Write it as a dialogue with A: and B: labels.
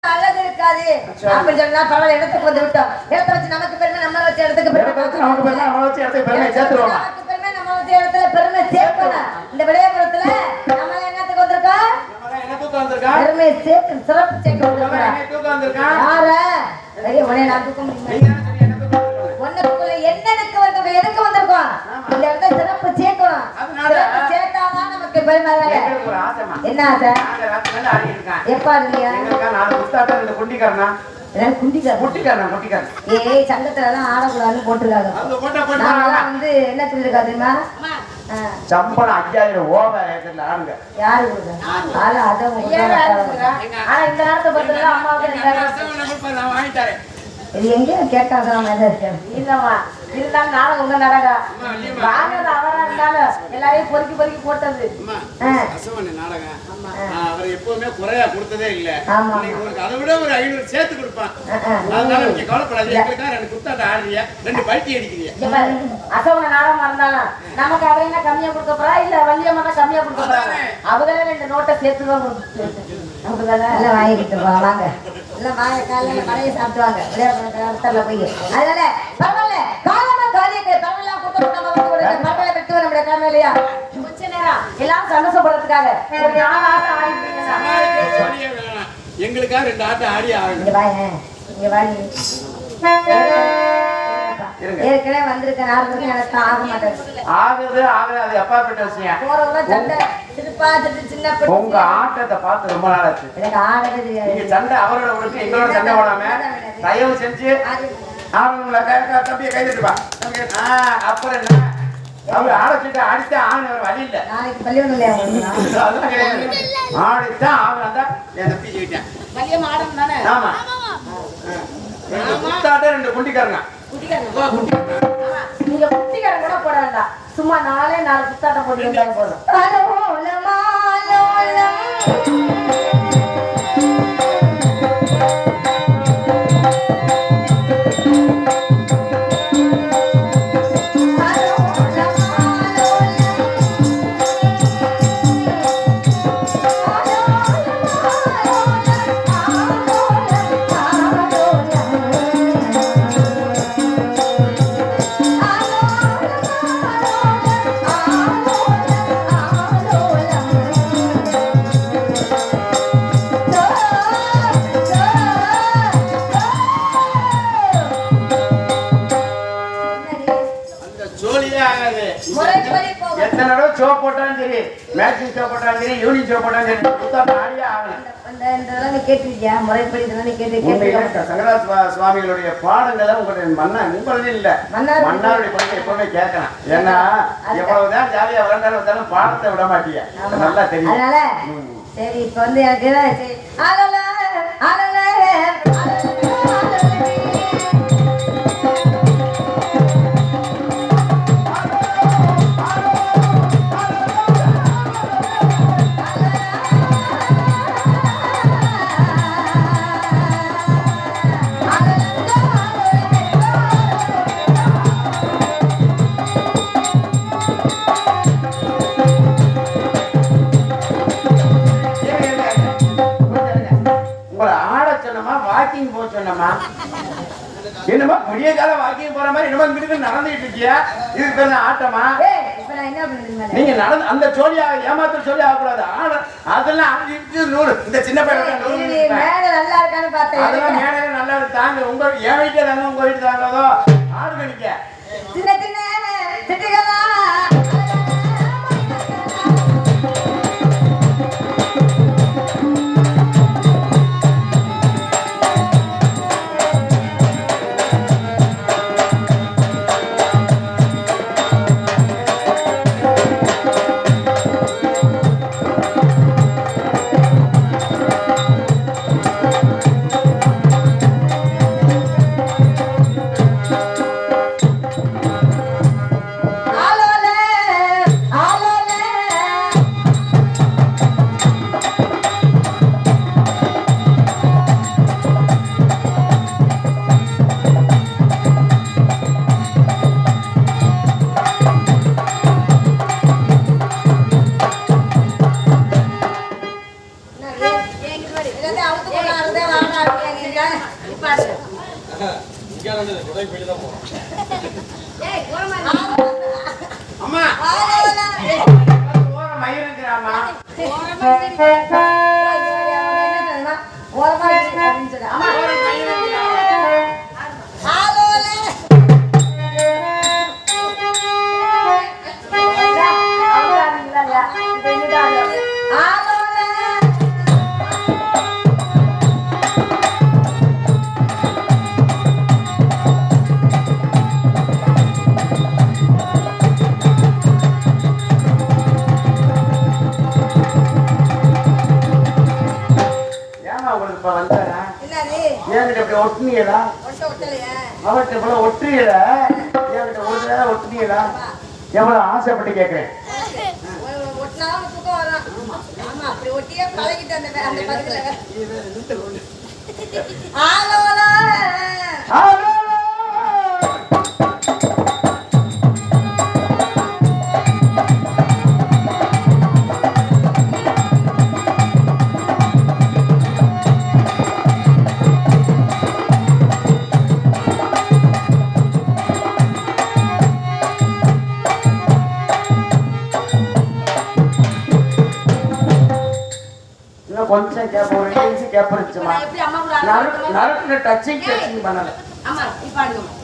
A: நல்லது இருக்காது அப்படி சொன்னா பரவாயில்ல, இடத்துக்கு வந்து விட்டோம். இடத்த வச்சு நமக்கு பெருமை, நம்ம வச்சு இடத்துக்கு பெருமை,
B: நமக்கு பெருமை, நம்ம வச்சு இடத்துக்கு பெருமை சேர்த்துருவோம்.
A: நமக்கு பெருமை, நம்ம வச்சு இடத்துல பெருமை சேர்க்கணும். இந்த விளையாபுரத்துல நம்ம என்னத்துக்கு வந்திருக்கோம்? பெருமை சேர்க்க, சிறப்பு சேர்க்க வந்திருக்கோம். யார உடனே நான் தூக்க முடியுமா? ஒன்னுக்குள்ள என்னதுக்கு வந்திருக்கோம்? எதுக்கு வந்திருக்கோம்? இந்த இடத்துல சிறப்பு சேர்க்கணும். சிறப்பு சேர்த்தாதான் நமக்கு பெருமை. என்ன ஆசை? எப்ப ஆடுறீங்க? சங்கத்துல எல்லாம் ஆடக்கூடாதுன்னு போட்டிருக்காங்க. நாங்கெல்லாம் வந்து என்ன சொல்லிருக்கா தெரியுமா?
B: சம்பளம் 5000 ஓவர் ஆடுங்க.
A: யாரு கொடுங்க? ஆனா இந்த நேரத்தை பொறுத்தவரை அம்மாவுக்கு இது எங்க கேட்டாதான் இருக்கேன். இல்லம்மா, இருந்தாலும் நாடகம் உங்க நாடகம் வாங்கறது அவரா இருந்தாலும் எல்லாரையும் பொறுக்கி பொறுக்கி போட்டது
C: நாடகம். அவர் எப்பவுமே குறையா கொடுத்ததே இல்ல. அதை விட ஒரு 500 சேர்த்து கொடுப்பான். அதனால நீங்க கவலைப்படாதீங்க. எங்களுக்காக 2 குத்தாட்ட ஆடுறீங்க, 2 பல்ட்டி அடிக்கிறீங்க.
A: அசவன நாடகமா இருந்தாலும் நமக்கு அவரை என்ன கம்மியா கொடுக்க போறா இல்ல வள்ளியம்மா தான் கம்மியா கொடுக்க போறாங்க? அவங்களே 2 நோட்டை சேர்த்துதான் நமக்கு தானே வாங்கிட்டு வாங்க. இல்ல வாங்க காலையில மழையை சாப்பிடுவாங்க விளையாடுல போய். அதனால பரவாயில்ல, காலமா காரியத்தை பரவாயில்ல கூட்டம் நம்ம வந்து பரவாயில்ல பெற்று நம்முடைய கிழமை இல்லையா? கொஞ்ச நேரம் எல்லாம் சந்தோஷப்படுறதுக்காக ஒரு 4 ஆட்டம் ஆடி
C: எங்களுக்காக 2 ஆட்டம் ஆடி ஆகணும்.
A: இங்க வாங்க, இங்க வாங்க. ஏற்கனவே வந்திருக்க நேரத்துக்கு எனக்கு ஆக மாட்டேங்குது.
B: ஆகுது ஆகுது, அது அப்பாற்பட்ட விஷயம்.
A: போறவங்க சண்டை சிரிப்பா சின்ன
B: உங்க ஆட்டத்தை பார்த்து ரொம்ப நாள் ஆச்சு.
A: எனக்கு ஆடவே தெரியாது.
B: நீங்க சண்டை அவரோட உங்களுக்கு எங்களோட சண்டை போடாம தயவு செஞ்சு ஆடணும்ல. தம்பியை கை தட்டுப்பா. அப்புறம் என்ன அவரு ஆடச்சிட்டு அடித்தா ஆகணும், வேற வழி இல்ல.
A: நாளைக்கு பள்ளியோட இல்லையா?
B: அதெல்லாம் கிடையாது. ஆடித்தான் ஆகணும் தான் என் தப்பி சொல்லிட்டேன்.
A: பள்ளியம் ஆடணும் தானே?
B: ஆமா. 2 குத்தாட்ட 2 குண்டிக்காரங்க.
A: நீங்க குட்டிக்காரன் கூட போட வேண்டாம், சும்மா 4 குத்தாட்டம் போட்டு போதும்.
B: எத்தனை தடவை ஷோ போட்டாலும் சரி, மேட்சிங் ஷோ போட்டாலும் சரி, யூனியன் ஷோ போட்டாலும் சரி, புத்தாட்ட ஆடியே ஆகணும். சுவாமிகளுடைய பாடங்களை உங்களுடைய உங்களுடைய இல்ல மன்னாருடைய படத்தை எப்பவுமே கேட்கணும். ஏன்னா எவ்வளவுதான் ஜாலியா விளையாண்டாலும் பாடத்தை விட மாட்டீங்க, நல்லா தெரியும்.
A: சரி, இப்ப வந்து எனக்கு
B: என்னமா முடிய கால வாக்கிங் போற மாதிரி என்னமா இங்கிட்டு நடந்துட்டு இருக்கியா? இதுக்கு பேர் ஆட்டமா? நீங்க நடந்து அந்த சோழியா ஏமாத்த சொல்லி ஆகக்கூடாது. அதெல்லாம் இந்த சின்ன பையன்
A: நல்லா இருக்கான்னு பார்த்தேன்.
B: அதெல்லாம் மேடையில நல்லா தாங்க. உங்க என் வீட்டுல தாங்க, உங்க வீட்டு தாங்கதோ ஆடுங்க. நீங்க
A: சின்ன சின்ன சிட்டிகளா ஏய் ஓரமா இரு.
C: அம்மா
B: ஓரம் மயிருங்கிறாமா
A: ஓரமா இரு. என்ன தெரியுமா? ஓரமா இரு அப்படின்னு சொல்லு. அம்மா
C: ஓரம் மயிருங்கிறாமா?
A: ஆலோல
B: ஏமா உங்களுக்கு இப்ப வந்தாரா
A: என்னது
B: ஏன்கிட்ட இப்படி ஒட்டுனீங்களா
A: ஒட்டலையா
B: அவர்கிட்ட இவ்வளவு ஒட்டுறீங்கள ஏன்கிட்ட ஒரு தடவை ஒட்டுனீங்களா எவ்வளவு ஆசைப்பட்டு கேட்கிறேன்
A: ஒட்டினாலும் தூக்கம் வரும். ஆமா அப்படி ஒட்டியே பழகிட்டு அந்த பக்கத்துல ஆலோல
B: இன்னும் கொஞ்சம் கேப் ஒரு இன்ச்சு கேப் இருந்துச்சுமா
A: எப்படி அம்மா கூட
B: நறுக்கு டச்சிங் பண்ணல
A: ஆமா இப்ப ஆடுங்க